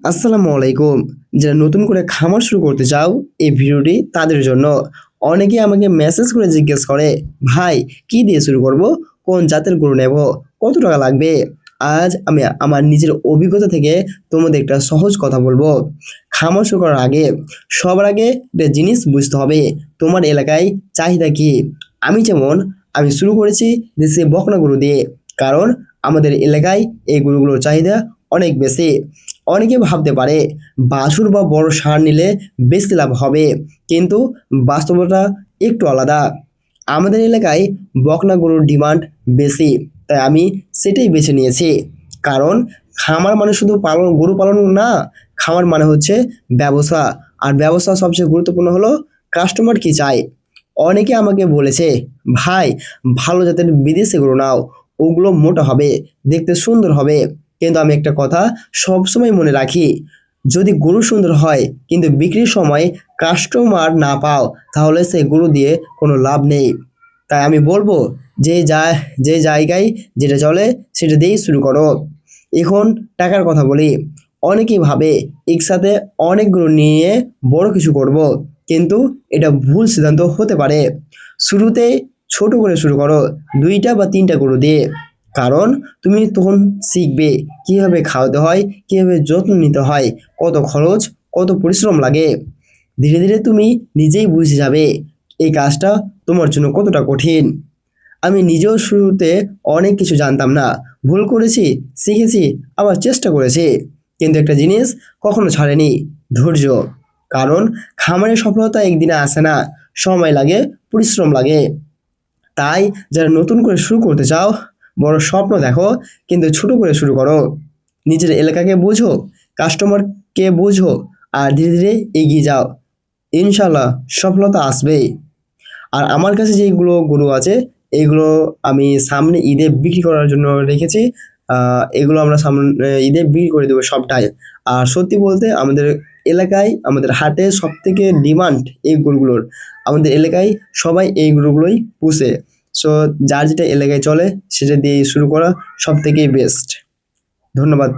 আসসালামু আলাইকুম। যারা নতুন করে খামার শুরু করতে চাও, এই ভিডিওটি তাদের জন্য। অনেকে আমাকে মেসেজ করে জিজ্ঞেস করে, ভাই কি দিয়ে শুরু করব, কোন জাতের গরু নেব, কত টাকা লাগবে। আজ আমি আমার নিজের অভিজ্ঞতা থেকে তোমাদের একটা সহজ কথা বলবো। খামার শুরু করার আগে সবার আগে একটা জিনিস বুঝতে হবে, তোমার এলাকায় চাহিদা কি। আমি শুরু করেছি দেশি বকনা গরু দিয়ে, কারণ আমাদের এলাকায় এই গরুগুলোর চাহিদা অনেক বেশি। অনেকে ভাবতে পারে বাছুর বা বড় ষাঁড় নিলে বেশি লাভ হবে, কিন্তু বাস্তবতা একটু আলাদা। আমাদের এলাকায় বকনা গরুর ডিমান্ড বেশি, তাই আমি সেটাই বেছে নিয়েছি। কারণ খামার মানে শুধু গরু পালন না, খামার মানে হচ্ছে ব্যবসা। আর ব্যবসা সবচেয়ে গুরুত্বপূর্ণ হলো কাস্টমার কি চায়। অনেকে আমাকে বলেছে, ভাই ভালো জাতের বিদেশি গরু নাও, ওগুলো মোটা হবে, দেখতে সুন্দর হবে। কিন্তু আমি একটা কথা সবসময় মনে রাখি, যদি গরু সুন্দর হয় কিন্তু বিক্রির সময় কাস্টমার না পাও, তাহলে সেই গরু দিয়ে কোনো লাভ নেই। তাই আমি বলবো, যে জায়গায় যেটা চলে সেটা দিয়েই শুরু করো। এখন টাকার কথা বলি। অনেকেই ভাবে একসাথে অনেকগুলো নিয়ে বড় কিছু করব, কিন্তু এটা ভুল সিদ্ধান্ত হতে পারে। শুরুতে ছোট করে শুরু করো, 2টা বা 3টা গরু দিয়ে। কারণ তুমি তখন শিখবে কিভাবে খাওয়াতে হয়, কিভাবে যত্ন নিতে হয়, কত খরচ, কত পরিশ্রম লাগে। ধীরে ধীরে তুমি নিজেই বুঝে যাবে এই কাজটা তোমার জন্য কতটা কঠিন। আমি নিজেও শুরুতে অনেক কিছু জানতাম না, ভুল করেছি, শিখেছি, আবার চেষ্টা করেছি। কিন্তু একটা জিনিস কখনো ছাড়েনি, ধৈর্য। কারণ খামারের সফলতা একদিনে আসে না, সময় লাগে, পরিশ্রম লাগে। তাই যারা নতুন করে শুরু করতে চাও, বড় স্বপ্ন দেখো, কিন্তু ছোট করে শুরু করো। নিজের এলাকাকে বুঝো, কাস্টমারকে বুঝো, আর ধীরে ধীরে এগিয়ে যাও। ইনশাল্লাহ সফলতা আসবেই। আর আমার কাছে যেগুলো গরু আছে, এইগুলো আমি সামনে ঈদে বিক্রি করার জন্য রেখেছি। এগুলো আমরা সামনে ঈদে বিক্রি করে দেবো সবটাই। আর সত্যি বলতে আমাদের এলাকায়, আমাদের হাটে সব থেকে ডিমান্ড এই গরুগুলোর। আমাদের এলাকায় সবাই এই গরুগুলোই পুষে। সো যার যেটা এলাকায় চলে সেটা দিয়ে শুরু করা সব থেকেই বেস্ট। ধন্যবাদ।